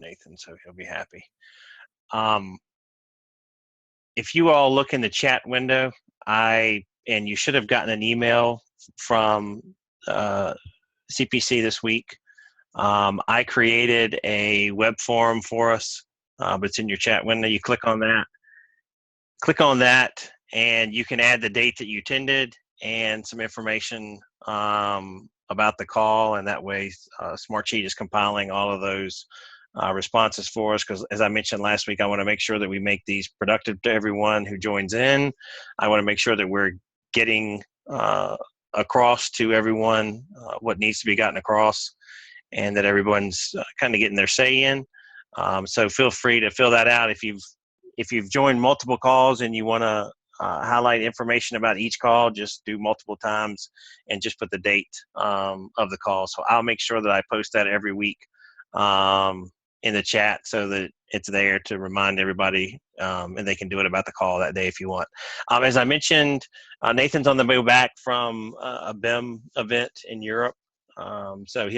Nathan, so he'll be happy. If you all look in the chat window, and you should have gotten an email from CPC this week. I created a web form for us, but it's in your chat window. You click on that, and you can add the date that you attended and some information about the call, and that way Smartsheet is compiling all of those responses for us, because as I mentioned last week, I want to make sure that we make these productive to everyone who joins in. I want to make sure that we're getting across to everyone what needs to be gotten across, and that everyone's kind of getting their say in. So feel free to fill that out. If you've joined multiple calls and you want to highlight information about each call, just do multiple times and just put the date of the call. So I'll make sure that I post that every week in the chat, so that it's there to remind everybody, and they can do it about the call that day if you want. As I mentioned, Nathan's on the way back from a BIM event in Europe. So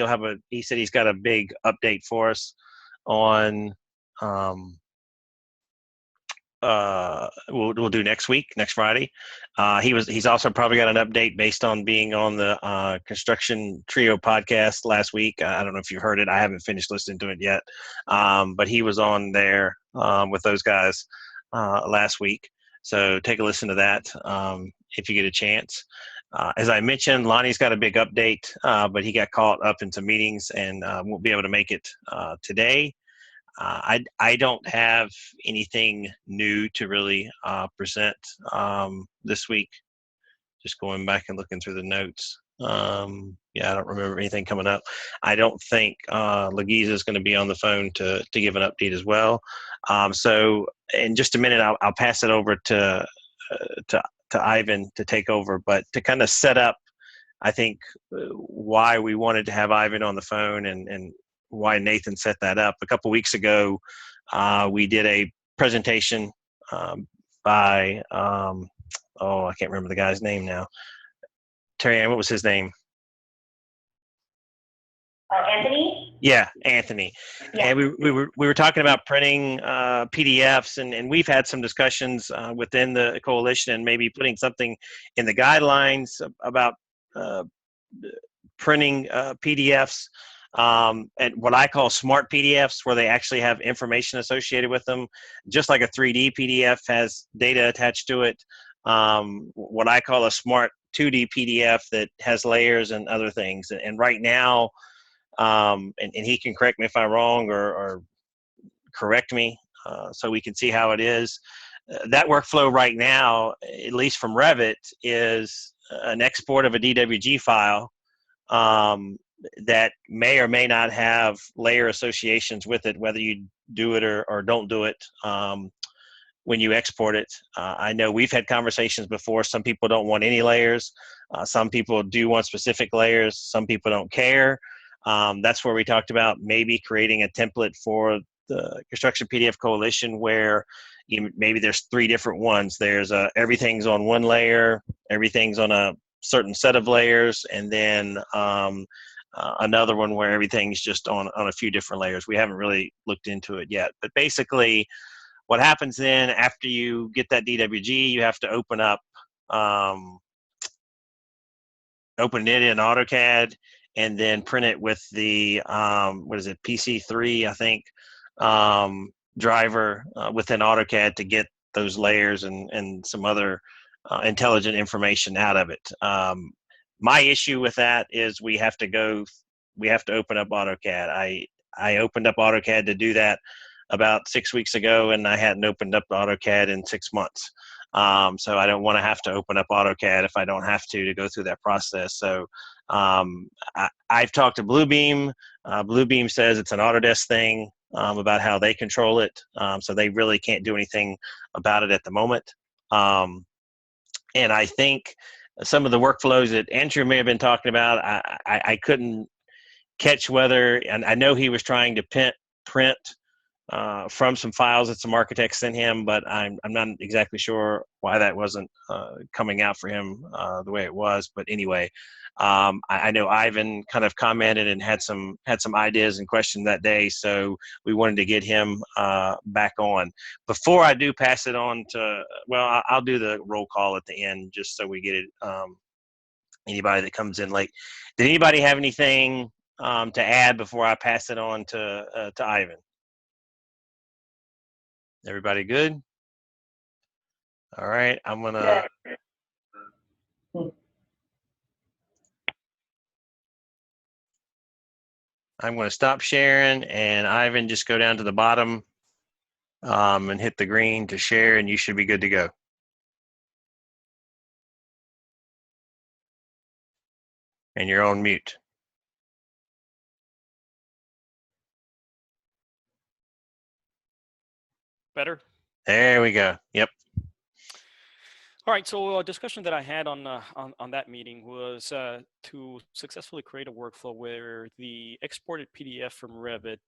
he said he's got a big update for us on, we'll do next Friday. He's also probably got an update based on being on the Construction Trio podcast last week. I don't know if you've heard it. I haven't finished listening to it yet. But he was on there with those guys last week. So take a listen to that if you get a chance. As I mentioned, Lonnie's got a big update, but he got caught up in some meetings and won't be able to make it today. I don't have anything new to really present this week. Just going back and looking through the notes. I don't remember anything coming up. I don't think Lagiza is going to be on the phone to give an update as well. So in just a minute, I'll pass it over to Ivan to take over. But to kind of set up, I think, why we wanted to have Ivan on the phone and why Nathan set that up. A couple weeks ago, we did a presentation by, I can't remember the guy's name now. Terry Ann, what was his name? Anthony? Yeah, Anthony. Yeah. And we were talking about printing PDFs, and we've had some discussions within the coalition and maybe putting something in the guidelines about printing PDFs. And what I call smart PDFs, where they actually have information associated with them, just like a 3D PDF has data attached to it. What I call a smart 2D PDF that has layers and other things. And right now, and he can correct me if I'm wrong or correct me so we can see how it is. That workflow right now, at least from Revit, is an export of a DWG file that may or may not have layer associations with it, whether you do it or don't do it when you export it. I know we've had conversations before. Some people don't want any layers. Some people do want specific layers. Some people don't care. That's where we talked about maybe creating a template for the Construction PDF Coalition where maybe there's 3 different ones. There's everything's on one layer, everything's on a certain set of layers, and then another one where everything's just on a few different layers. We haven't really looked into it yet. But basically, what happens then after you get that DWG, you have to open it in AutoCAD and then print it with the, PC3, I think, driver within AutoCAD to get those layers and some other intelligent information out of it. My issue with that is we have to open up AutoCAD. I opened up AutoCAD to do that about 6 weeks ago, and I hadn't opened up AutoCAD in 6 months. So I don't want to have to open up AutoCAD if I don't have to go through that process. So I've talked to Bluebeam. Bluebeam says it's an Autodesk thing about how they control it. So they really can't do anything about it at the moment. And I think some of the workflows that Andrew may have been talking about, I couldn't catch whether, and I know he was trying to print from some files that some architects sent him, but I'm not exactly sure why that wasn't coming out for him the way it was. But anyway, I know Ivan kind of commented and had some ideas and questions that day, so we wanted to get him back on. Before I do pass it on to, well, I'll do the roll call at the end just so we get it. Anybody that comes in late. Did anybody have anything to add before I pass it on to Ivan? Everybody good? All right, I'm gonna. I'm going to stop sharing, and Ivan, just go down to the bottom and hit the green to share, and you should be good to go. And you're on mute. Better? There we go. Yep. All right, so a discussion that I had on that meeting was to successfully create a workflow where the exported PDF from Revit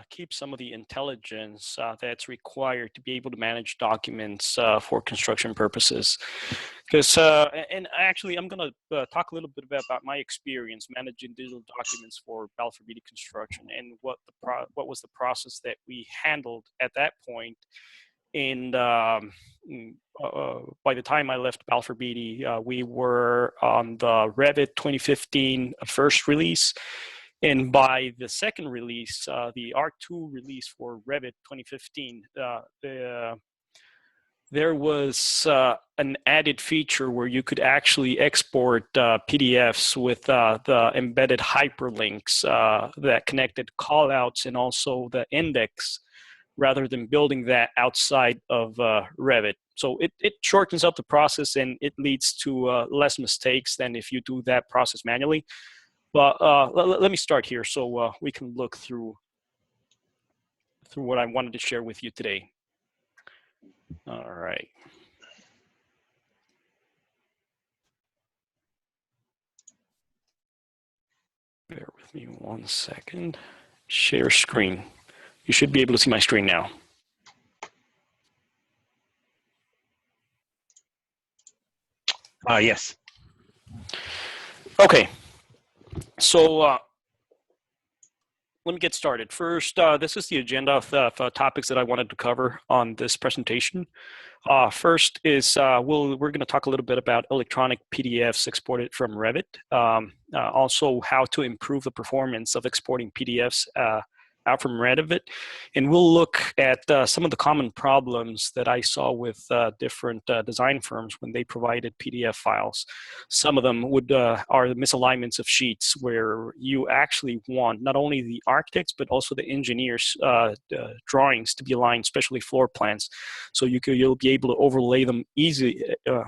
keeps some of the intelligence that's required to be able to manage documents for construction purposes. Because, and actually, I'm going to talk a little bit about my experience managing digital documents for Balfour Beatty Construction and what was the process that we handled at that point. And by the time I left Balfour Beatty, we were on the Revit 2015 first release. And by the second release, the R2 release for Revit 2015, there was an added feature where you could actually export PDFs with the embedded hyperlinks that connected callouts and also the index, rather than building that outside of Revit. So it shortens up the process and it leads to less mistakes than if you do that process manually. But let me start here so we can look through what I wanted to share with you today. All right. Bear with me 1 second. Share screen. You should be able to see my screen now. Yes. Okay. So let me get started. First, this is the agenda of the topics that I wanted to cover on this presentation. First is we're going to talk a little bit about electronic PDFs exported from Revit. Also, how to improve the performance of exporting PDFs out from Revit. And we'll look at some of the common problems that I saw with different design firms when they provided PDF files. Some of them are the misalignments of sheets, where you actually want not only the architects but also the engineers' drawings to be aligned, especially floor plans, so you'll be able to overlay them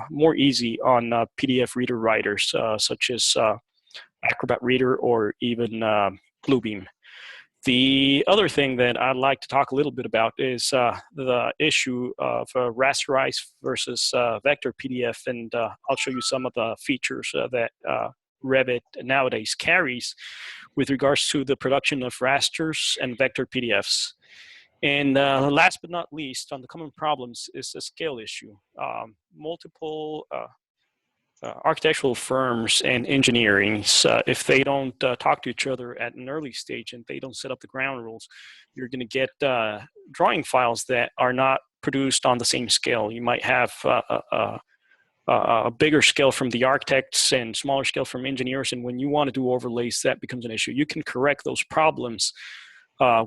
more easy on PDF reader writers such as Acrobat Reader or even Bluebeam. The other thing that I'd like to talk a little bit about is the issue of Rasterize versus vector PDF, and I'll show you some of the features that Revit nowadays carries with regards to the production of rasters and vector PDFs. And last but not least, on the common problems is a scale issue. Multiple architectural firms and engineering, if they don't talk to each other at an early stage and they don't set up the ground rules, you're going to get drawing files that are not produced on the same scale. You might have a bigger scale from the architects and smaller scale from engineers, and when you want to do overlays, that becomes an issue. You can correct those problems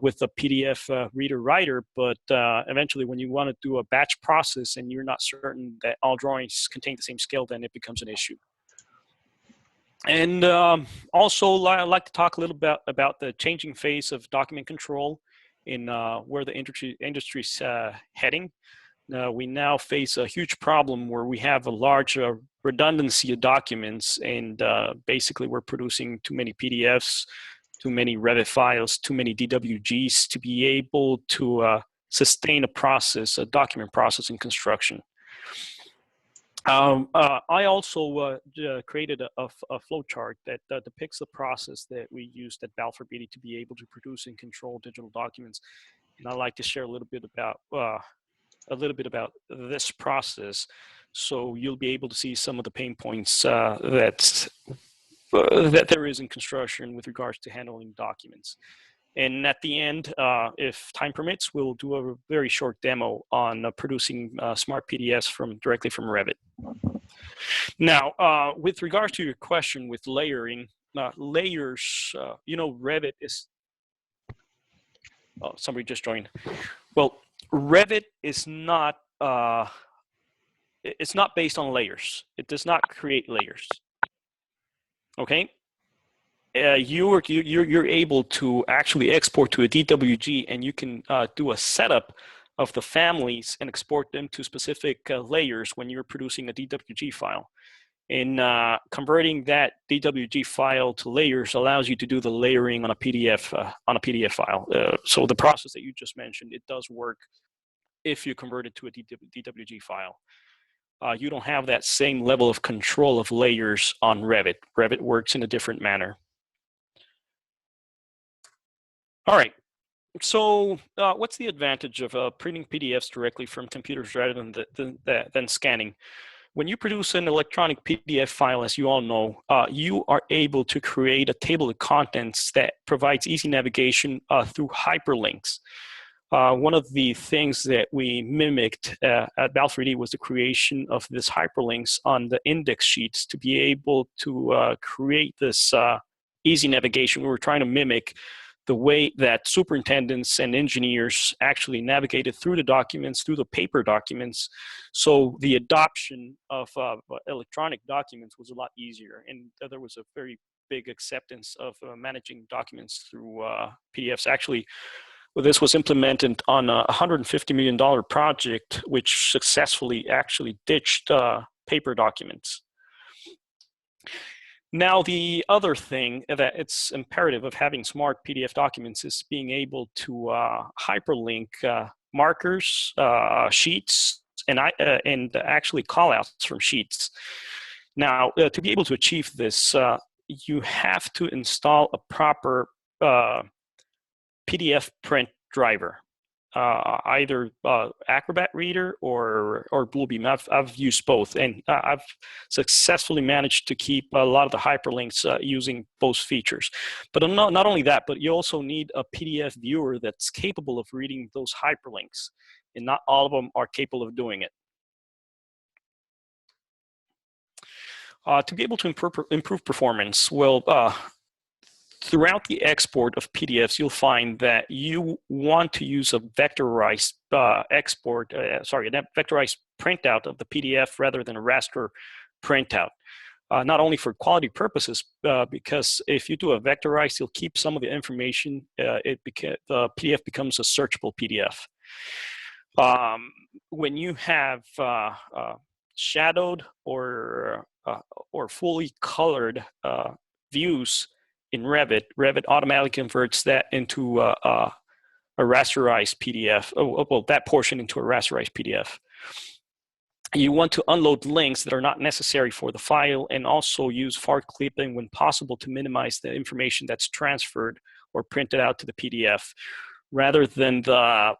with a PDF reader writer, but eventually when you want to do a batch process and you're not certain that all drawings contain the same scale, then it becomes an issue. And also I'd like to talk a little bit about the changing phase of document control in where the industry's heading. We now face a huge problem where we have a large redundancy of documents, and basically we're producing too many PDFs, too many Revit files, too many DWGs to be able to sustain a process, a document process in construction. I also created a flow chart that depicts the process that we used at Balfour Beatty to be able to produce and control digital documents. And I'd like to share a little bit about this process, so you'll be able to see some of the pain points that that there is in construction with regards to handling documents. And at the end, if time permits, we'll do a very short demo on producing smart PDFs directly from Revit. Now, with regards to your question with layering, layers, Revit is, oh, somebody just joined. Well, Revit is not, it's not based on layers. It does not create layers. Okay. You're able to actually export to a DWG, and you can do a setup of the families and export them to specific layers when you're producing a DWG file. And converting that DWG file to layers allows you to do the layering on a PDF file. So the process that you just mentioned, it does work if you convert it to a DWG file. You don't have that same level of control of layers on Revit. Revit works in a different manner. All right, so what's the advantage of printing PDFs directly from computers rather than scanning? When you produce an electronic PDF file, as you all know, you are able to create a table of contents that provides easy navigation through hyperlinks. One of the things that we mimicked at Val3D was the creation of this hyperlinks on the index sheets to be able to create this easy navigation. We were trying to mimic the way that superintendents and engineers actually navigated through the documents, through the paper documents. So the adoption of electronic documents was a lot easier. And there was a very big acceptance of managing documents through PDFs. Actually, well, this was implemented on a $150 million project, which successfully actually ditched paper documents. Now, the other thing that it's imperative of having smart PDF documents is being able to hyperlink markers, sheets, and actually callouts from sheets. Now, to be able to achieve this, you have to install a proper PDF print driver. Either Acrobat Reader or Bluebeam. I've used both, and I've successfully managed to keep a lot of the hyperlinks using both features. But not only that, but you also need a PDF viewer that's capable of reading those hyperlinks, and not all of them are capable of doing it. To be able to improve performance, well, throughout the export of PDFs, you'll find that you want to use a vectorized vectorized printout of the PDF rather than a raster printout. Not only for quality purposes, because if you do a vectorized, you'll keep some of the information. The PDF becomes a searchable PDF. When you have shadowed or fully colored views in Revit, Revit automatically converts that into a rasterized PDF. Well, that portion into a rasterized PDF. You want to unload links that are not necessary for the file, and also use fart clipping when possible to minimize the information that's transferred or printed out to the PDF, rather than the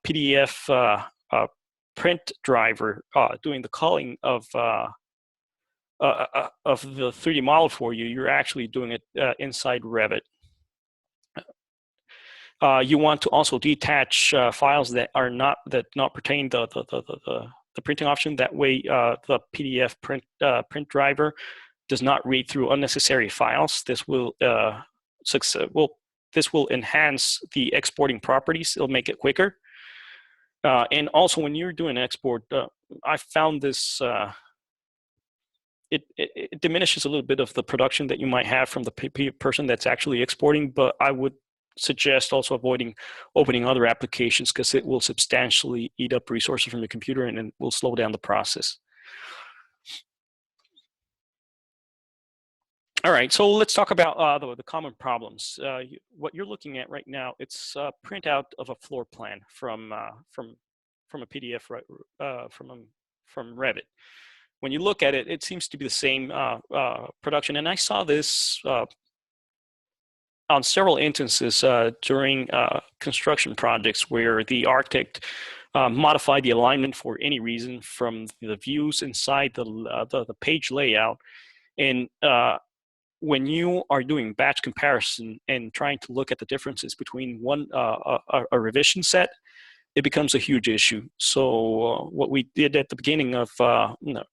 PDF print driver doing the culling of the 3D model for you. You're actually doing it inside Revit. You want to also detach files that not pertain to the printing option. That way, the PDF print driver does not read through unnecessary files. This will enhance the exporting properties. It'll make it quicker. And also, when you're doing export, I found this. It diminishes a little bit of the production that you might have from the person that's actually exporting, but I would suggest also avoiding opening other applications, because it will substantially eat up resources from your computer and will slow down the process. All right, so let's talk about the common problems. What you're looking at right now, it's a printout of a floor plan from a PDF from Revit. When you look at it, it seems to be the same production. And I saw this on several instances during construction projects where the architect modified the alignment for any reason from the views inside the page layout. And when you are doing batch comparison and trying to look at the differences between a revision set, it becomes a huge issue. So what we did at the beginning of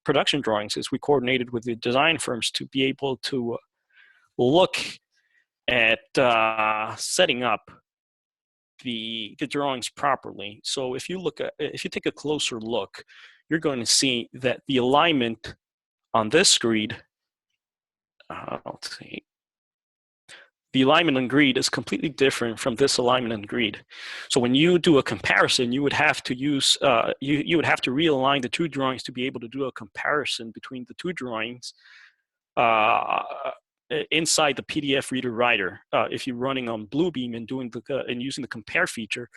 production drawings is we coordinated with the design firms to be able to look at setting up the drawings properly. So if you take a closer look, you're going to see that the alignment on this grid, let's see, the alignment on grid is completely different from this alignment on grid. So when you do a comparison, you would have to use, you would have to realign the two drawings to be able to do a comparison between the two drawings inside the PDF reader writer. If you're running on Bluebeam and doing and using the compare feature,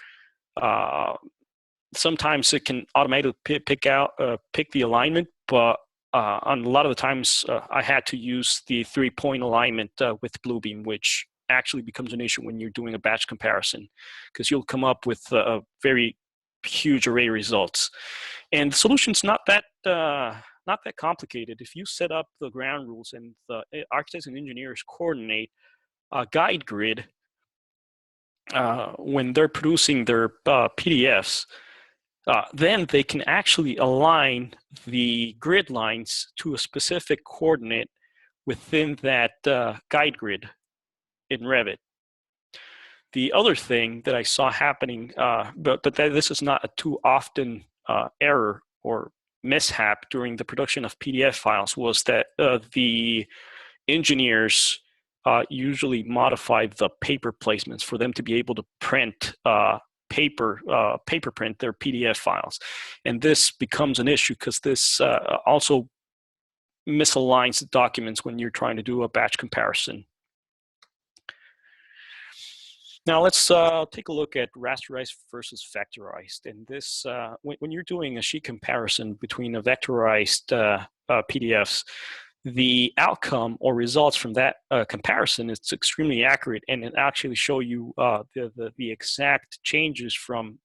sometimes it can automatically pick the alignment, but on a lot of the times I had to use the 3-point alignment with Bluebeam, which actually becomes an issue when you're doing a batch comparison, because you'll come up with a very huge array of results. And the solution's not that complicated. If you set up the ground rules and the architects and engineers coordinate a guide grid when they're producing their PDFs, then they can actually align the grid lines to a specific coordinate within that guide grid in Revit. The other thing that I saw happening, but this is not a too often error or mishap during the production of PDF files, was that the engineers usually modify the paper placements for them to be able to print paper print their PDF files. And this becomes an issue because this also misaligns the documents when you're trying to do a batch comparison. Now let's take a look at Rasterize versus Factorized. And this, when you're doing a sheet comparison between a vectorized PDFs, the outcome or results from that comparison is extremely accurate, and it actually show you the exact changes from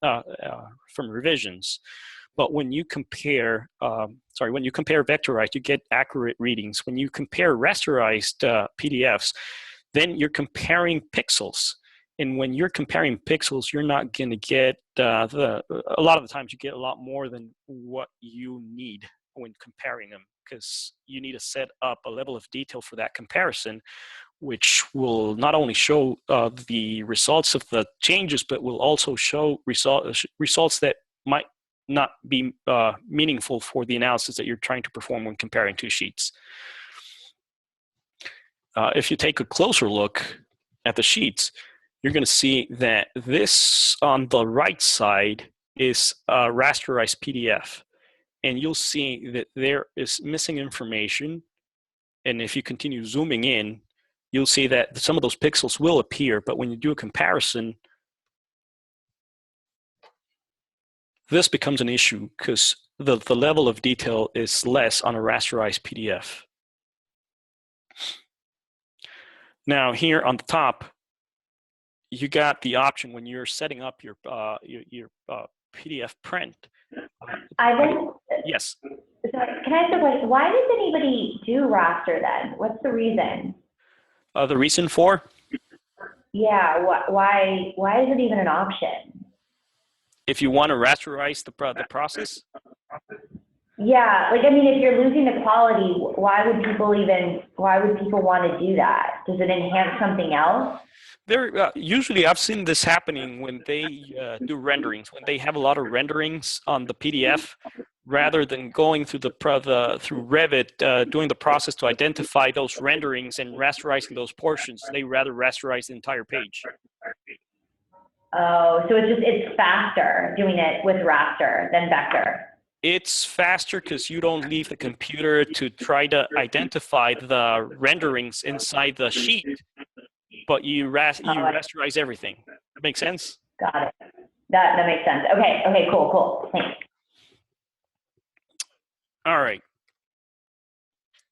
revisions. But when you compare, when you compare vectorized, you get accurate readings. When you compare rasterized PDFs, then you're comparing pixels. And when you're comparing pixels, you're not going to get a lot of the times you get a lot more than what you need when comparing them, because you need to set up a level of detail for that comparison, which will not only show the results of the changes, but will also show results that might not be meaningful for the analysis that you're trying to perform when comparing two sheets. If you take a closer look at the sheets, you're going to see that this on the right side is a rasterized PDF. And you'll see that there is missing information. And if you continue zooming in, you'll see that some of those pixels will appear. But when you do a comparison, this becomes an issue because the level of detail is less on a rasterized PDF. Now here on the top, you got the option when you're setting up your PDF print. Ivan? Yes. Sorry, can I ask a question? Why does anybody do raster then? What's the reason? The reason for? Yeah, why is it even an option? If you want to rasterize the process? Yeah, like, I mean, if you're losing the quality, why would people want to do that? Does it enhance something else? Usually I've seen this happening when they do renderings, when they have a lot of renderings on the PDF, rather than going through through Revit, doing the process to identify those renderings and rasterizing those portions. They rather rasterize the entire page. Oh, so it's faster doing it with raster than vector. It's faster because you don't leave the computer to try to identify the renderings inside the sheet, but you rasterize everything. Make sense? Got it. That makes sense. Okay, cool. Thanks. All right.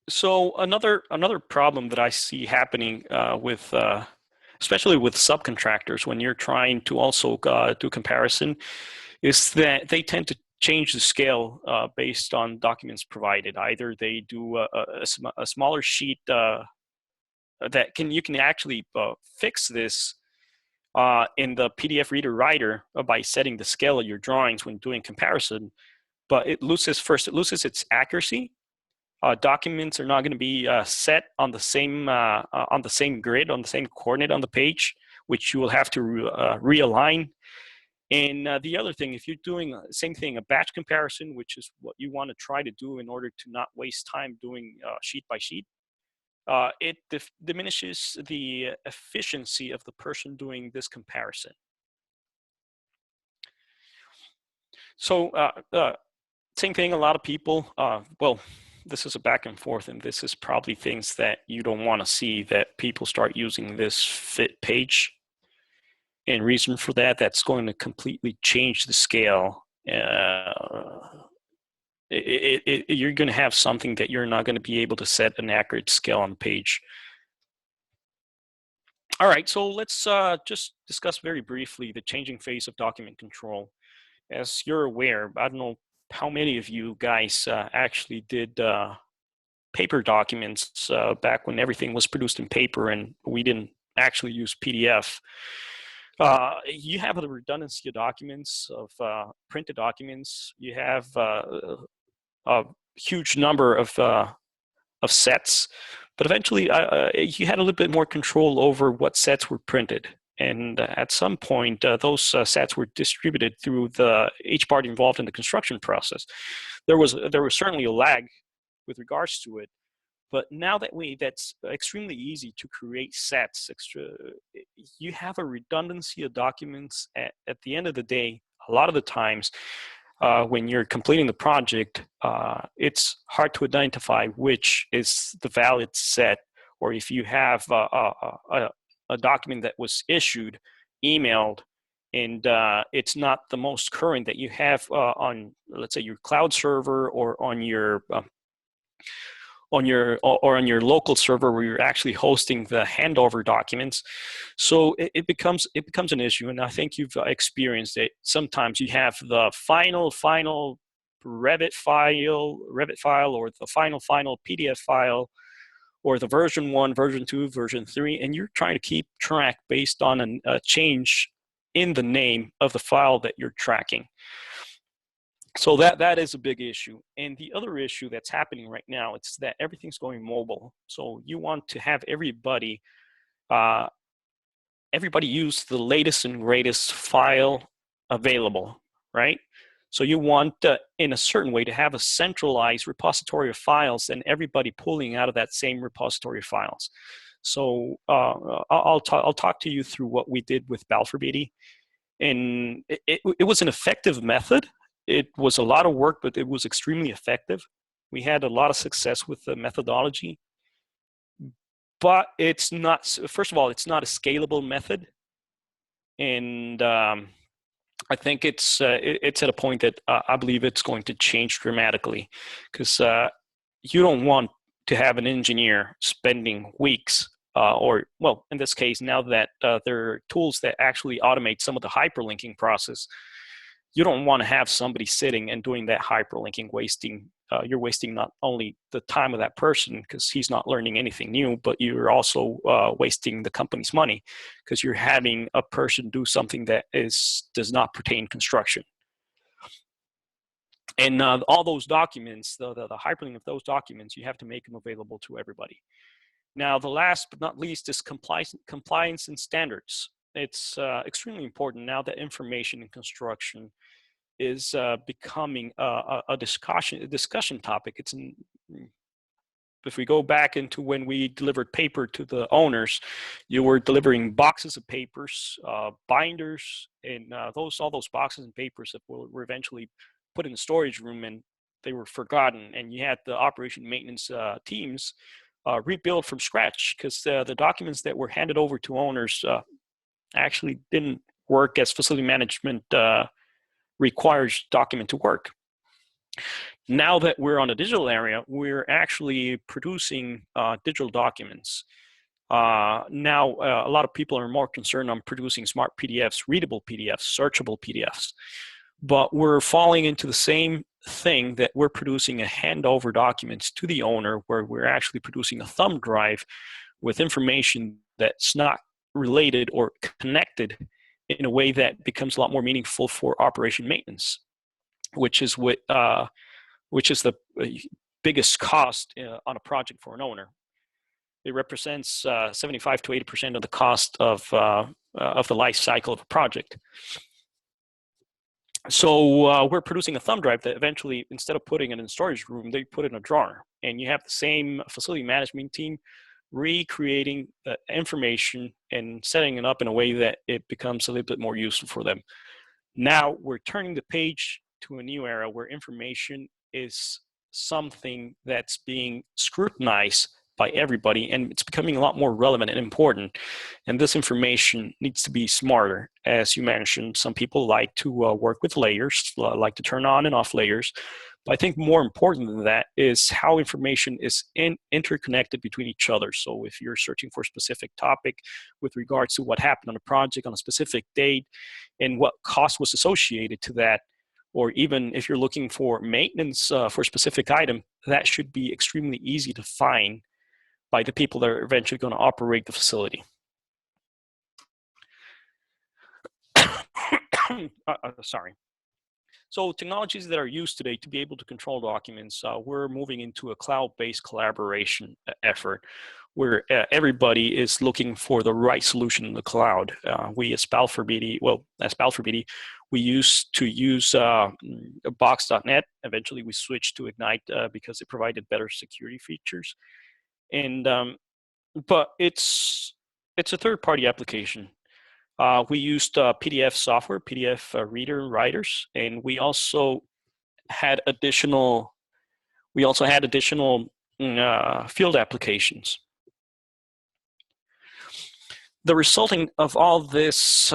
So another problem that I see happening with especially with subcontractors when you're trying to also do comparison is that they tend to change the scale based on documents provided. Either they do a smaller sheet you can actually fix this in the PDF reader writer by setting the scale of your drawings when doing comparison. But it loses its accuracy. Documents are not going to be set on the same grid, on the same coordinate on the page, which you will have to realign. And the other thing, if you're doing the same thing, a batch comparison, which is what you want to try to do in order to not waste time doing sheet by sheet, it diminishes the efficiency of the person doing this comparison. So same thing, a lot of people, well, this is a back and forth, and this is probably things that you don't want to see, that people start using this fit page. And reason for that, that's going to completely change the scale. You're going to have something that you're not going to be able to set an accurate scale on the page. All right, so let's just discuss very briefly the changing phase of document control. As you're aware, I don't know how many of you guys actually did paper documents back when everything was produced in paper and we didn't actually use PDF. You have the redundancy of documents, of printed documents. You have a huge number of sets, but eventually you had a little bit more control over what sets were printed. And at some point, those sets were distributed through each party involved in the construction process. There was certainly a lag with regards to it, but now that's extremely easy to create sets. You have a redundancy of documents. At the end of the day, a lot of the times, when you're completing the project, it's hard to identify which is the valid set, or if you have a document that was issued, emailed, and it's not the most current that you have on, let's say, your cloud server or on your local server where you're actually hosting the handover documents. So it becomes an issue, and I think you've experienced it. Sometimes you have the final Revit file, or the final PDF file, or the version 1, version 2, version 3, and you're trying to keep track based on a change in the name of the file that you're tracking. So that is a big issue. And the other issue that's happening right now, it's that everything's going mobile. So you want to have everybody use the latest and greatest file available, right? So you want, in a certain way, to have a centralized repository of files and everybody pulling out of that same repository of files. So I'll talk to you through what we did with Balfour-Beatty. And it was an effective method. It was a lot of work, but it was extremely effective. We had a lot of success with the methodology. But it's not, first of all, it's not a scalable method. And I think it's at a point that I believe it's going to change dramatically, because you don't want to have an engineer spending weeks or, well, in this case, now that there are tools that actually automate some of the hyperlinking process, you don't want to have somebody sitting and doing that hyperlinking, you're wasting not only the time of that person because he's not learning anything new, but you're also wasting the company's money because you're having a person do something that does not pertain construction. And all those documents, the hyperlink of those documents, you have to make them available to everybody. Now, the last but not least is compliance and standards. It's extremely important now that information in construction is becoming a discussion topic. If we go back into when we delivered paper to the owners, you were delivering boxes of papers, binders, and all those boxes and papers that were eventually put in the storage room, and they were forgotten. And you had the operation maintenance teams rebuild from scratch because the documents that were handed over to owners actually didn't work as facility management requires document to work. Now that we're on a digital area, we're actually producing digital documents. Now, a lot of people are more concerned on producing smart PDFs, readable PDFs, searchable PDFs. But we're falling into the same thing that we're producing a handover documents to the owner, where we're actually producing a thumb drive with information that's not related or connected in a way that becomes a lot more meaningful for operation maintenance, which is the biggest cost on a project for an owner. It represents 75 to 80% of the cost of the life cycle of a project. So we're producing a thumb drive that eventually, instead of putting it in a storage room, they put it in a drawer. And you have the same facility management team recreating the information and setting it up in a way that it becomes a little bit more useful for them. Now we're turning the page to a new era where information is something that's being scrutinized by everybody, and it's becoming a lot more relevant and important. And this information needs to be smarter. As you mentioned, some people like to work with layers, like to turn on and off layers. But I think more important than that is how information is interconnected between each other. So if you're searching for a specific topic with regards to what happened on a project on a specific date and what cost was associated to that, or even if you're looking for maintenance for a specific item, that should be extremely easy to find by the people that are eventually going to operate the facility. Sorry. So technologies that are used today to be able to control documents, we're moving into a cloud-based collaboration effort where everybody is looking for the right solution in the cloud. We as Balfour Beatty, we used to use box.net. Eventually we switched to Ignite because it provided better security features. And but it's a third-party application. We used PDF software, PDF reader writers, and we also had additional field applications. The resulting of all this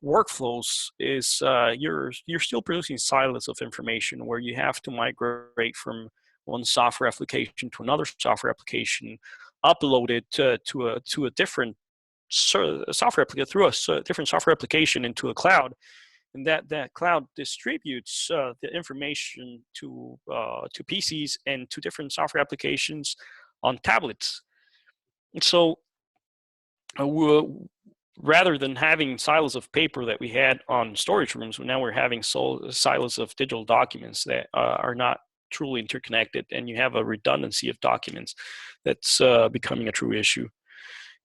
workflows is you're still producing silos of information where you have to migrate from one software application to another software application, upload it to a different software application through a different software application into a cloud, and that cloud distributes the information to PCs and to different software applications on tablets. And so rather than having silos of paper that we had on storage rooms, now we're having silos of digital documents that are not truly interconnected, and you have a redundancy of documents that's becoming a true issue.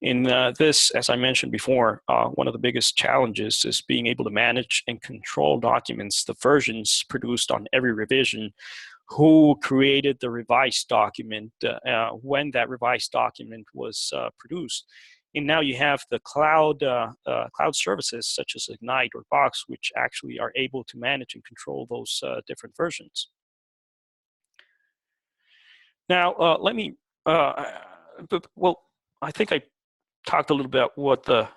In this, as I mentioned before, one of the biggest challenges is being able to manage and control documents, the versions produced on every revision, who created the revised document, when that revised document was produced. And now you have the cloud services such as Ignite or Box, which actually are able to manage and control those different versions. Now, I think I talked a little bit about what the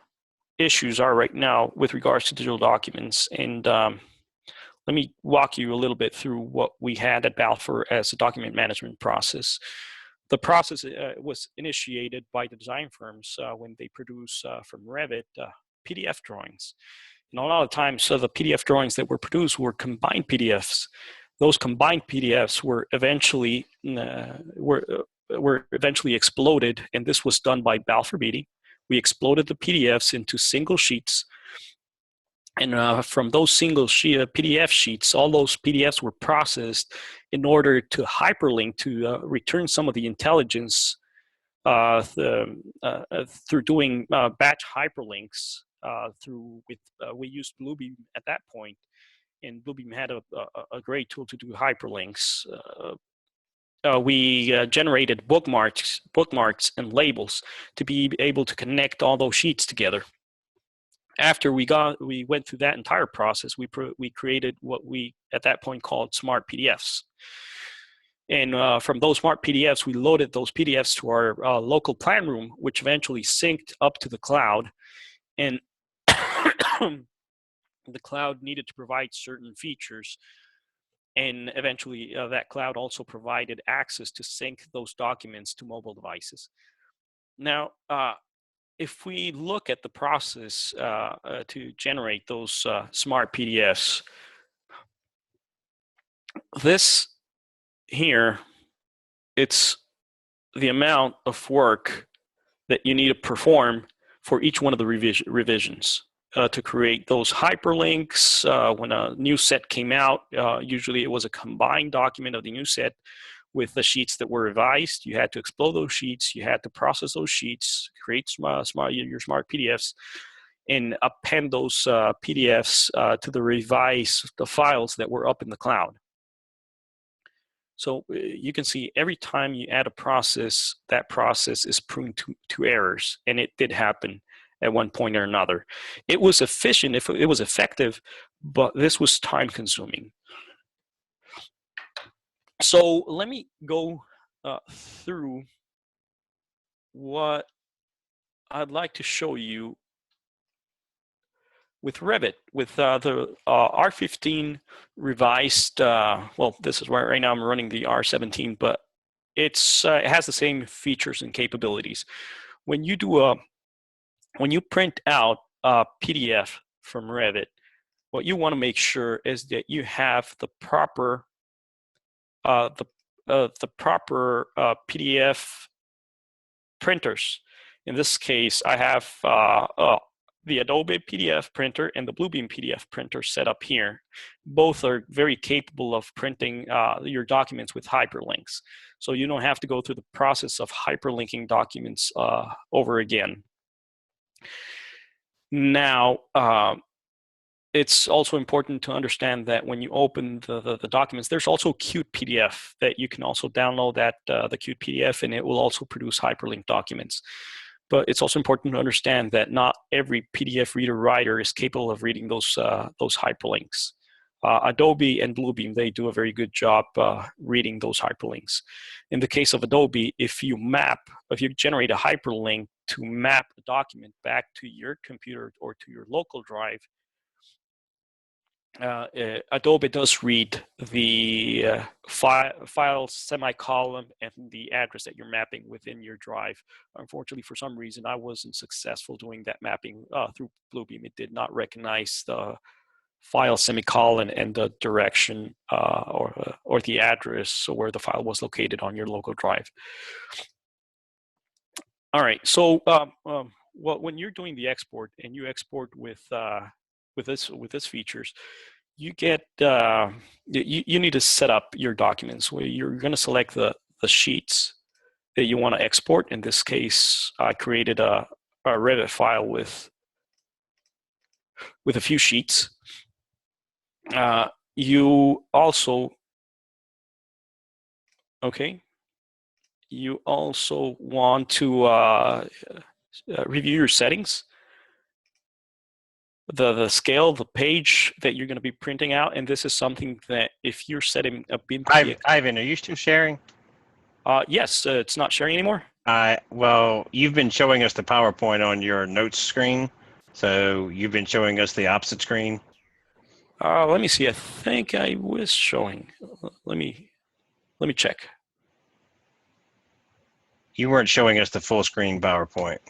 issues are right now with regards to digital documents, and let me walk you a little bit through what we had at Balfour as a document management process. The process was initiated by the design firms when they produce from Revit PDF drawings. And a lot of times, the PDF drawings that were produced were combined PDFs. Those combined PDFs were eventually exploded, and this was done by Balfour Beatty. We exploded the PDFs into single sheets, and from those single PDF sheets, all those PDFs were processed in order to hyperlink, to return some of the intelligence through doing batch hyperlinks. We used Bluebeam at that point, and Bluebeam had a great tool to do hyperlinks. We generated bookmarks and labels to be able to connect all those sheets together. After we went through that entire process, we created what we at that point called smart PDFs. And from those smart PDFs, we loaded those PDFs to our local plan room, which eventually synced up to the cloud. And the cloud needed to provide certain features. And eventually, that cloud also provided access to sync those documents to mobile devices. Now, if we look at the process to generate those smart PDFs, this here, it's the amount of work that you need to perform for each one of the revisions to create those hyperlinks. When a new set came out, usually it was a combined document of the new set with the sheets that were revised. You had to explode those sheets. You had to process those sheets, create your smart PDFs, and append those PDFs to the files that were up in the cloud. So you can see every time you add a process, that process is prone to errors, and it did happen at one point or another. It was efficient, if it was effective, but this was time consuming. So let me go through what I'd like to show you with Revit, with the R15 revised. Well, this is where right now I'm running the R17, but it has the same features and capabilities. When you print out a PDF from Revit, what you want to make sure is that you have the proper PDF printers. In this case, I have the Adobe PDF printer and the Bluebeam PDF printer set up here. Both are very capable of printing your documents with hyperlinks. So you don't have to go through the process of hyperlinking documents over again. Now, it's also important to understand that when you open the documents, there's also Qt PDF that you can also download the Qt PDF, and it will also produce hyperlinked documents. But it's also important to understand that not every PDF reader writer is capable of reading those hyperlinks. Adobe and Bluebeam, they do a very good job reading those hyperlinks. In the case of Adobe, if you generate a hyperlink to map a document back to your computer or to your local drive, Adobe does read the file semicolon and the address that you're mapping within your drive. Unfortunately, for some reason, I wasn't successful doing that mapping through Bluebeam. It did not recognize the file semicolon and the direction or the address where the file was located on your local drive. All right, so when you're doing the export and you export with this features, you get you need to set up your documents where you're going to select the sheets that you want to export. In this case, I created a Revit file with a few sheets. You also want to review your settings. The scale, the page that you're going to be printing out, and this is something that if you're setting a bin. Ivan, are you still sharing? Yes, it's not sharing anymore. Well, you've been showing us the PowerPoint on your notes screen, so you've been showing us the opposite screen. Let me see. I think I was showing. Let me check. You weren't showing us the full screen PowerPoint.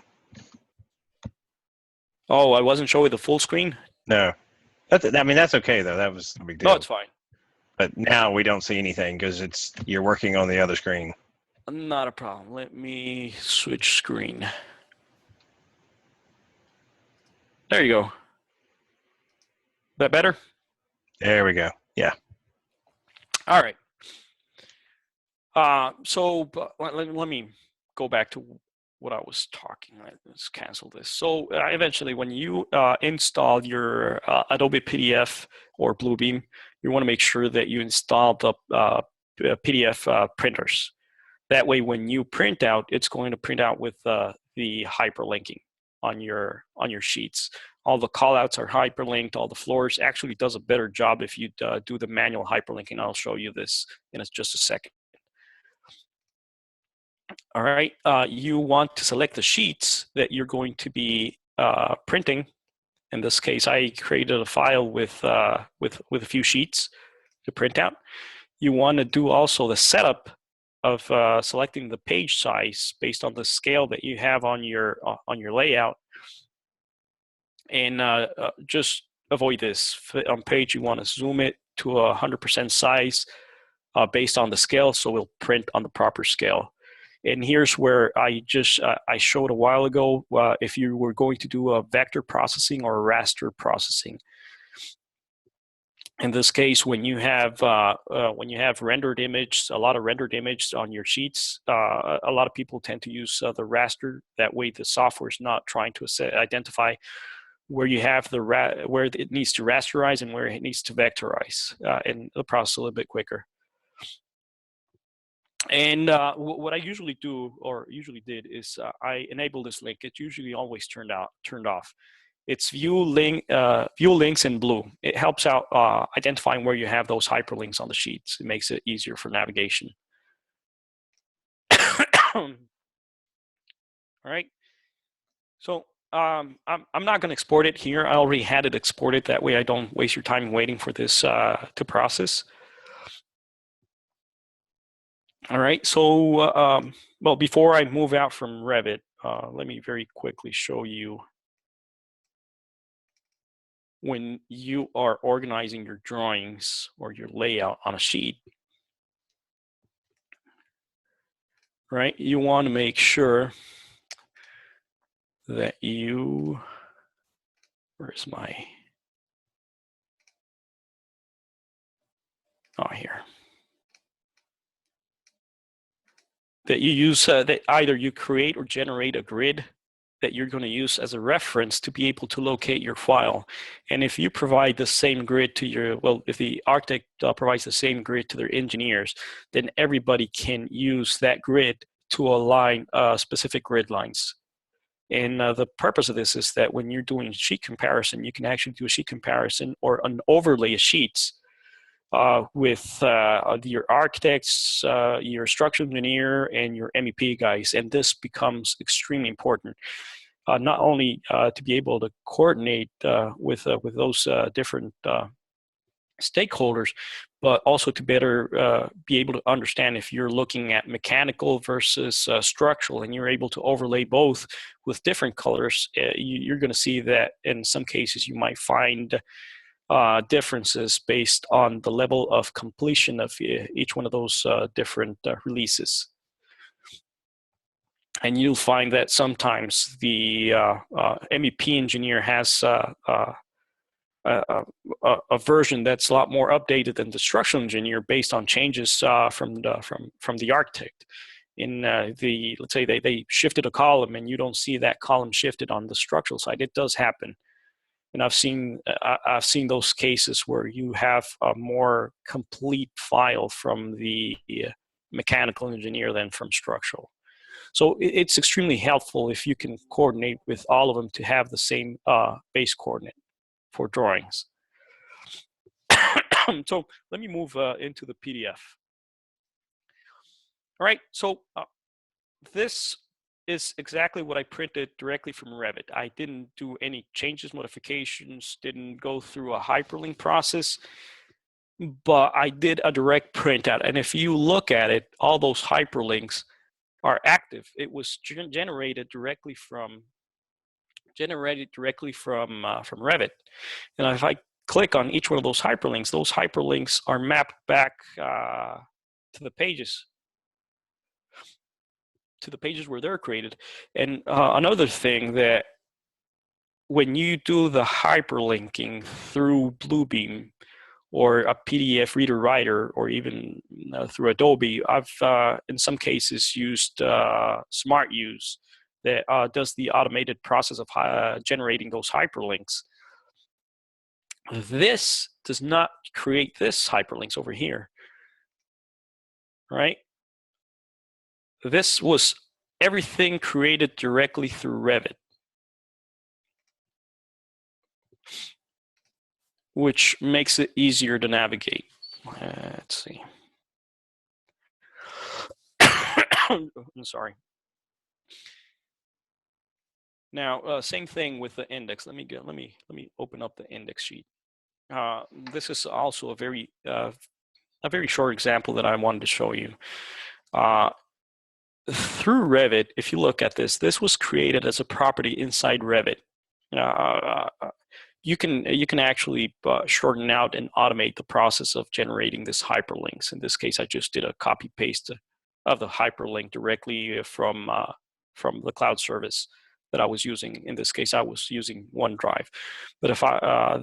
Oh, I wasn't showing the full screen? No. That's okay, though. That was a big deal. No, it's fine. But now we don't see anything because you're working on the other screen. Not a problem. Let me switch screen. There you go. That better? There we go. Yeah. All right. So let me go back to what I was talking. Let's cancel this. So eventually, when you install your Adobe PDF or Bluebeam, you want to make sure that you install the PDF printers. That way, when you print out, it's going to print out with the hyperlinking on your sheets. All the callouts are hyperlinked. All the floors actually does a better job if you do the manual hyperlinking. I'll show you this in just a second. All right, you want to select the sheets that you're going to be printing. In this case, I created a file with a few sheets to print out. You want to do also the setup of selecting the page size based on the scale that you have on your layout, and just avoid this. On page, you want to zoom it to 100% size based on the scale, so we'll print on the proper scale. And here's where I showed a while ago, if you were going to do a vector processing or a raster processing. In this case, when you have rendered image, a lot of rendered images on your sheets, a lot of people tend to use the raster. That way, the software is not trying to identify where you have where it needs to rasterize and where it needs to vectorize, and the process a little bit quicker. And what I usually do, or usually did, is I enable this link. It's usually always turned off. It's view links in blue. It helps out identifying where you have those hyperlinks on the sheets. It makes it easier for navigation. All right. So I'm not going to export it here. I already had it exported. That way I don't waste your time waiting for this to process. All right. So, well, before I move out from Revit, let me very quickly show you when you are organizing your drawings or your layout on a sheet, right? You want to make sure that where's my, here. That you use, that either you create or generate a grid that you're going to use as a reference to be able to locate your file. And if you provide the same grid to if the architect provides the same grid to their engineers, then everybody can use that grid to align specific grid lines. And the purpose of this is that when you're doing sheet comparison, you can actually do a sheet comparison or an overlay of sheets with your architects, your structural engineer, and your MEP guys. And this becomes extremely important, not only to be able to coordinate with those different stakeholders, but also to better be able to understand if you're looking at mechanical versus structural, and you're able to overlay both with different colors. You're going to see that in some cases you might find differences based on the level of completion of each one of those different releases. And you'll find that sometimes the MEP engineer has a version that's a lot more updated than the structural engineer based on changes from the architect. In let's say they shifted a column and you don't see that column shifted on the structural side. It does happen. And I've seen those cases where you have a more complete file from the mechanical engineer than from structural. So it's extremely helpful if you can coordinate with all of them to have the same base coordinate for drawings. So let me move into the PDF. All right, so this is exactly what I printed directly from Revit. I didn't do any changes, modifications, didn't go through a hyperlink process, but I did a direct printout. And if you look at it, all those hyperlinks are active. It was generated directly from Revit. And if I click on each one of those hyperlinks are mapped back to the pages where they're created. And another thing, that when you do the hyperlinking through Bluebeam or a PDF reader writer, or even through Adobe, I've in some cases used SmartUse that does the automated process of generating those hyperlinks. This does not create this hyperlinks over here, right? This was everything created directly through Revit, which makes it easier to navigate. Let's see. I'm sorry. Now, same thing with the index. Let me open up the index sheet. This is also a very short example that I wanted to show you. Through Revit, if you look at this, this was created as a property inside Revit. You can actually shorten out and automate the process of generating this hyperlinks. In this case, I just did a copy paste the hyperlink directly from the cloud service that I was using. In this case, I was using OneDrive. But if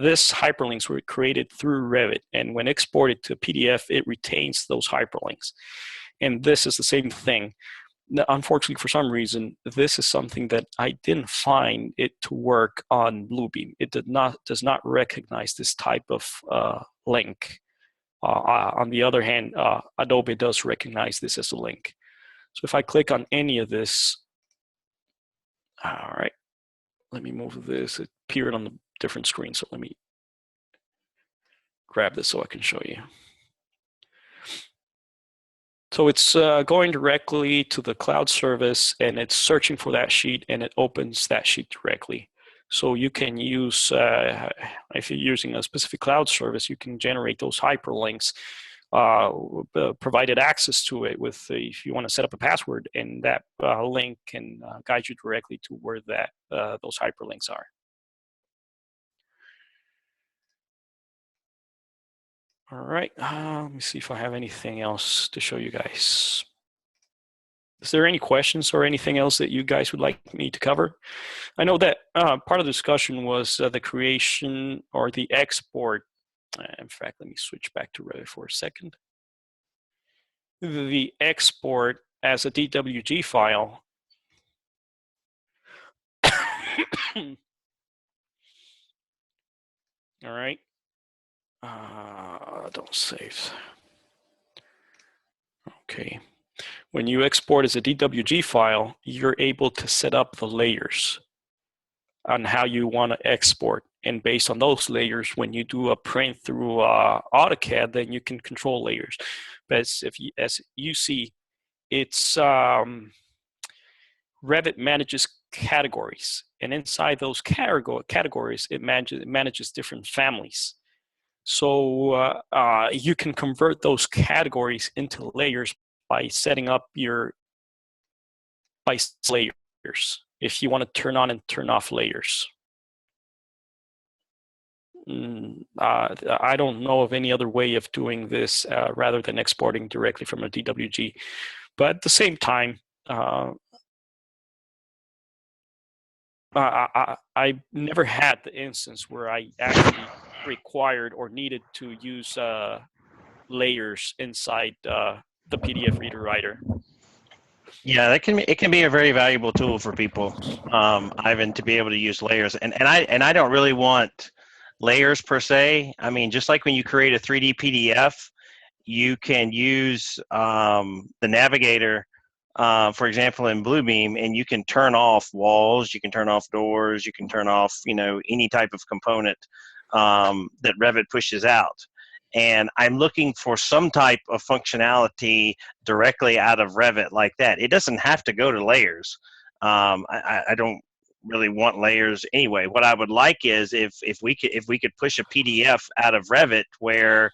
this hyperlinks were created through Revit, and when exported to PDF, it retains those hyperlinks. And this is the same thing. Unfortunately, for some reason, this is something that I didn't find it to work on Bluebeam. It does not recognize this type of link. On the other hand, Adobe does recognize this as a link. So if I click on any of this, all right, let me move this. It appeared on the different screen, so let me grab this so I can show you. So it's going directly to the cloud service, and it's searching for that sheet, and it opens that sheet directly. So you can use, if you're using a specific cloud service, you can generate those hyperlinks, provided access to it with, if you want to set up a password, and that link can guide you directly to where that those hyperlinks are. All right, let me see if I have anything else to show you guys. Is there any questions or anything else that you guys would like me to cover? I know that part of the discussion was the creation or the export. In fact, let me switch back to Revit for a second. The export as a DWG file. All right. Don't save. Okay. When you export as a DWG file, you're able to set up the layers on how you want to export. And based on those layers, when you do a print through AutoCAD, then you can control layers. But as you see, it's Revit manages categories. And inside those categories, it manages different families. So you can convert those categories into layers by setting up your layers if you want to turn on and turn off layers. I don't know of any other way of doing this rather than exporting directly from a DWG. But at the same time, I never had the instance where I actually required or needed to use layers inside the PDF reader writer. Yeah, it can be a very valuable tool for people, Ivan, to be able to use layers. And I don't really want layers per se. I mean, just like when you create a 3D PDF, you can use the navigator, for example, in Bluebeam, and you can turn off walls, you can turn off doors, you can turn off, any type of component that Revit pushes out. And I'm looking for some type of functionality directly out of Revit like that. It doesn't have to go to layers. I don't really want layers anyway. What I would like is if we could push a PDF out of Revit where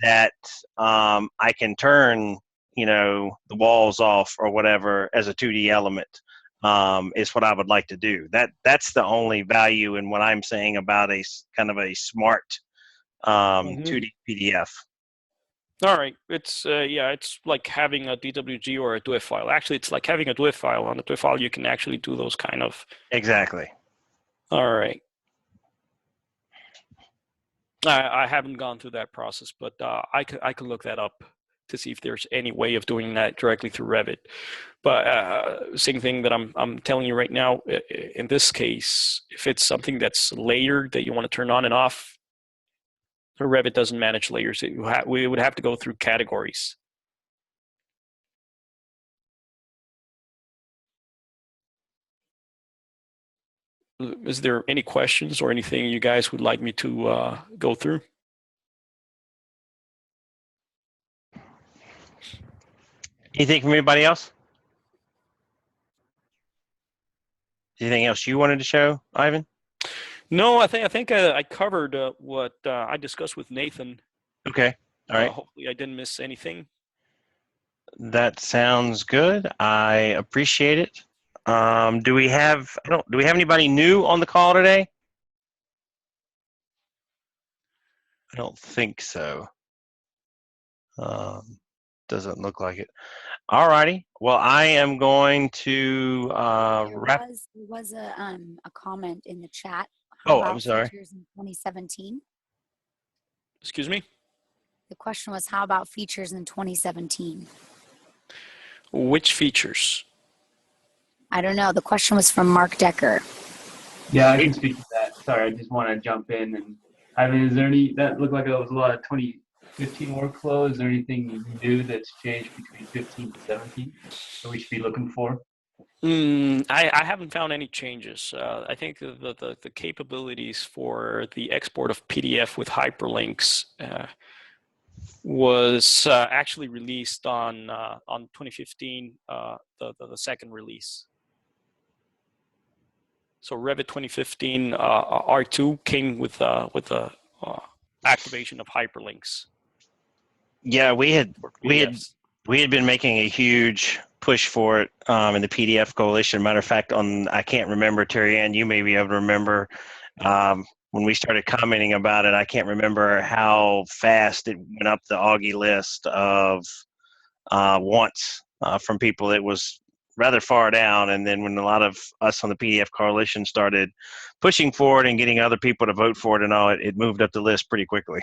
that I can turn the walls off or whatever as a 2D element, is what I would like to do. That's the only value in what I'm saying about a kind of a smart 2D PDF. All right, it's it's like having a DWG or a DWF file. Actually, it's like having a DWF file. On the DWF file, you can actually do those kind of. Exactly. All right. I haven't gone through that process, but I could look that up to see if there's any way of doing that directly through Revit. But same thing that I'm telling you right now. In this case, if it's something that's layered that you want to turn on and off, Revit doesn't manage layers. We would have to go through categories. Is there any questions or anything you guys would like me to go through? Anything from anybody else? Anything else you wanted to show, Ivan? No, I think I covered what I discussed with Nathan. Okay. All right. Hopefully, I didn't miss anything. That sounds good. I appreciate it. Do we have anybody new on the call today? I don't think so. doesn't look like it. All righty. Well, I am going to wrap. There was a comment in the chat. How Oh, I'm about sorry. features in 2017? Excuse me? The question was, how about features in 2017? Which features? I don't know. The question was from Mark Decker. Yeah, I can speak to that. Sorry, I just want to jump in. And I mean, is there any, that looked like it was a lot of 2015 workflow. Is there anything new that's changed between 15 to 17 that we should be looking for? I haven't found any changes. I think the capabilities for the export of PDF with hyperlinks was actually released on 2015, the second release. So Revit 2015 R2 came with the activation of hyperlinks. Yeah, we had been making a huge push for it in the PDF coalition. Matter of fact, I can't remember, Terry Ann, you may be able to remember when we started commenting about it. I can't remember how fast it went up the Augie list of wants from people. It was rather far down, and then when a lot of us on the PDF coalition started pushing for it and getting other people to vote for it and all, it moved up the list pretty quickly.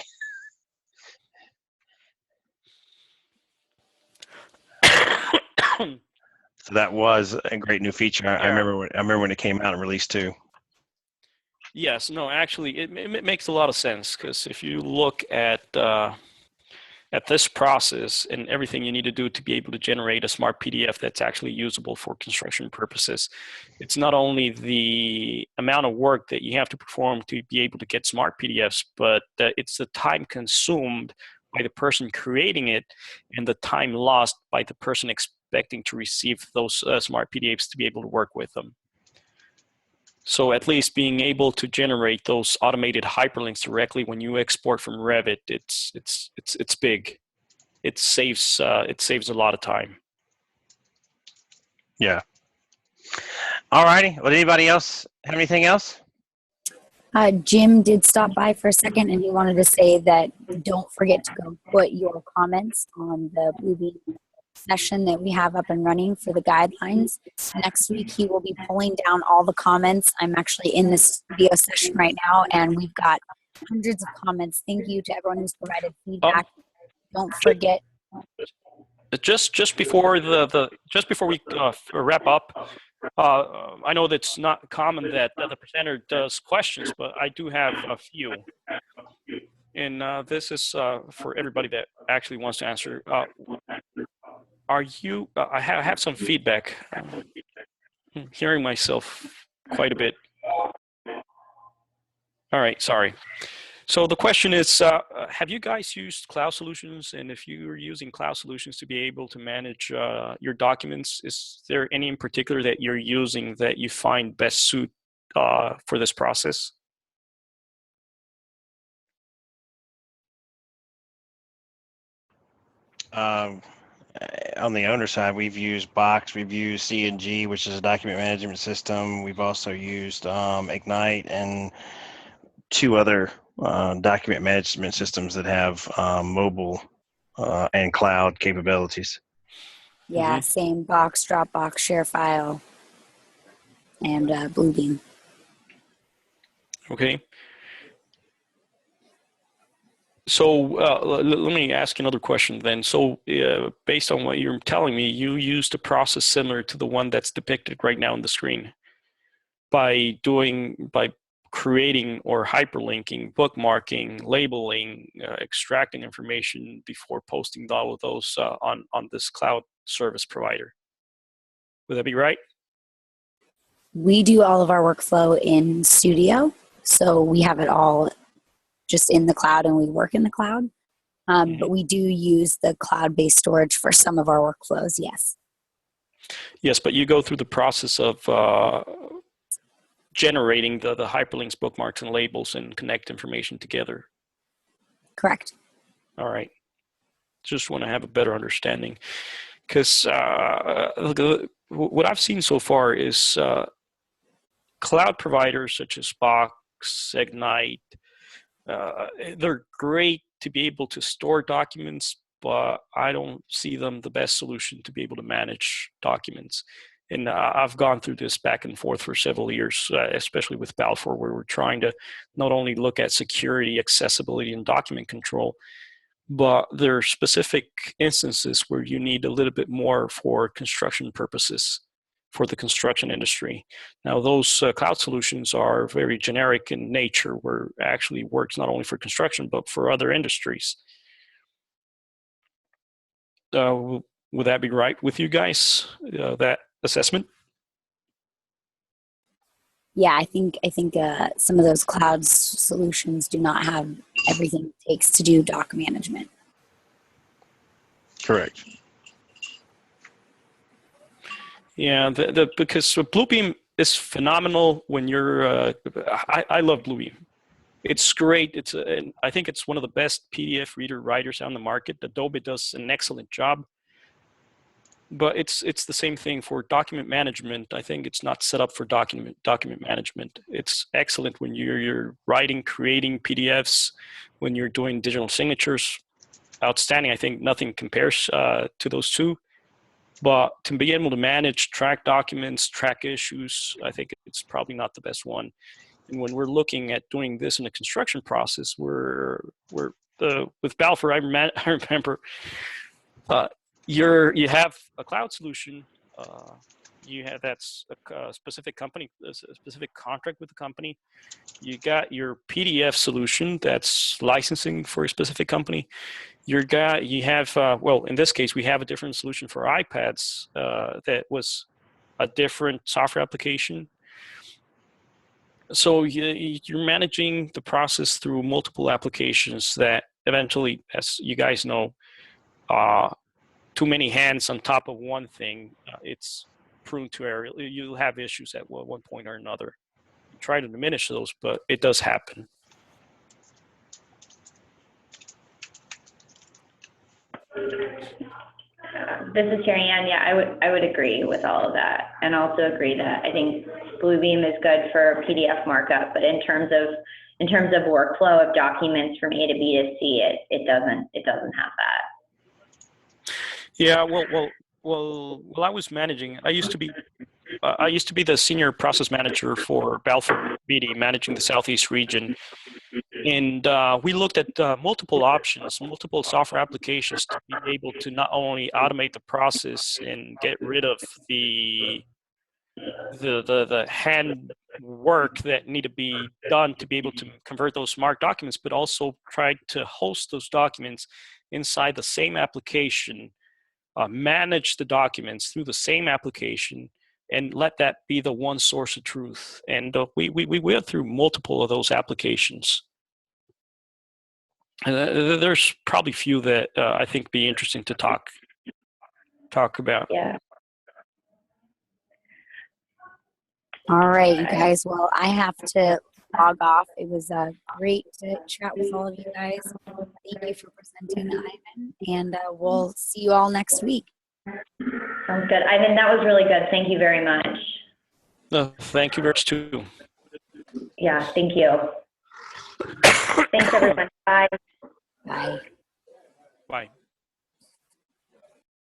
So that was a great new feature. I remember when it came out and released too. Yes, no, actually, it makes a lot of sense, because if you look at this process and everything you need to do to be able to generate a smart PDF that's actually usable for construction purposes, it's not only the amount of work that you have to perform to be able to get smart PDFs, but it's the time consumed by the person creating it and the time lost by the person expecting to receive those smart PDFs to be able to work with them. So at least being able to generate those automated hyperlinks directly when you export from Revit, it's big. It saves a lot of time. Yeah. All righty. Well, anybody else have anything else? Jim did stop by for a second, and he wanted to say that don't forget to go put your comments on the Bluebeam session that we have up and running for the guidelines. Next week, he will be pulling down all the comments. I'm actually in this video session right now, and we've got hundreds of comments. Thank you to everyone who's provided feedback. Don't forget. Just before we wrap up, I know that's not common that the presenter does questions, but I do have a few, and this is for everybody that actually wants to answer. Are you? I have some feedback. I'm hearing myself quite a bit. All right, sorry. So the question is, have you guys used cloud solutions? And if you're using cloud solutions to be able to manage your documents, is there any in particular that you're using that you find best suit for this process? On the owner side, we've used Box, we've used C&G, which is a document management system. We've also used Ignite and two other document management systems that have mobile and cloud capabilities. Yeah, same. Box, Dropbox, ShareFile, and Bluebeam. Okay. So let me ask another question then. So based on what you're telling me, you used a process similar to the one that's depicted right now on the screen by creating or hyperlinking, bookmarking, labeling, extracting information before posting all of those on this cloud service provider. Would that be right? We do all of our workflow in Studio, so we have it all just in the cloud and we work in the cloud. But we do use the cloud-based storage for some of our workflows, yes. Yes, but you go through the process of generating the hyperlinks, bookmarks, and labels and connect information together. Correct. All right. Just want to have a better understanding. Because what I've seen so far is cloud providers such as Box, Ignite, they're great to be able to store documents, but I don't see them the best solution to be able to manage documents. And I've gone through this back and forth for several years, especially with Balfour, where we're trying to not only look at security, accessibility, and document control, but there are specific instances where you need a little bit more for construction purposes for the construction industry. Now, those cloud solutions are very generic in nature, where it actually works not only for construction, but for other industries. Would that be right with you guys, that assessment? Yeah, I think some of those cloud solutions do not have everything it takes to do doc management. Correct. Yeah, because Bluebeam is phenomenal when you're. I love Bluebeam. It's great. I think it's one of the best PDF reader writers on the market. Adobe does an excellent job. But it's the same thing for document management. I think it's not set up for document management. It's excellent when you're writing, creating PDFs, when you're doing digital signatures. Outstanding. I think nothing compares to those two. But to be able to manage, track documents, track issues, I think it's probably not the best one. And when we're looking at doing this in the construction process, with Balfour, I remember. You have a cloud solution. That's a specific company, a specific contract with the company. You got your PDF solution that's licensing for a specific company. You have well, in this case, we have a different solution for iPads that was a different software application. So you're managing the process through multiple applications that eventually, as you guys know, too many hands on top of one thing, it's prone to error. You'll have issues at one point or another. You try to diminish those, but it does happen. This is Terry Ann. Yeah, I would agree with all of that, and also agree that I think Bluebeam is good for PDF markup, but in terms of workflow of documents from A to B to C, it doesn't have that. Yeah, well, I was managing. I used to be the senior process manager for Balfour BD, managing the Southeast region. And we looked at multiple options, multiple software applications to be able to not only automate the process and get rid of the hand work that need to be done to be able to convert those smart documents, but also try to host those documents inside the same application, manage the documents through the same application, and let that be the one source of truth. And we went through multiple of those applications. There's probably few that I think be interesting to talk about. Yeah. All right, you guys. Well, I have to log off. It was great to chat with all of you guys. Thank you for presenting, Ivan, and we'll see you all next week. Sounds good. Ivan, that was really good. Thank you very much. Thank you very much too. Yeah, thank you. Thanks, everyone. Bye. Bye. Bye.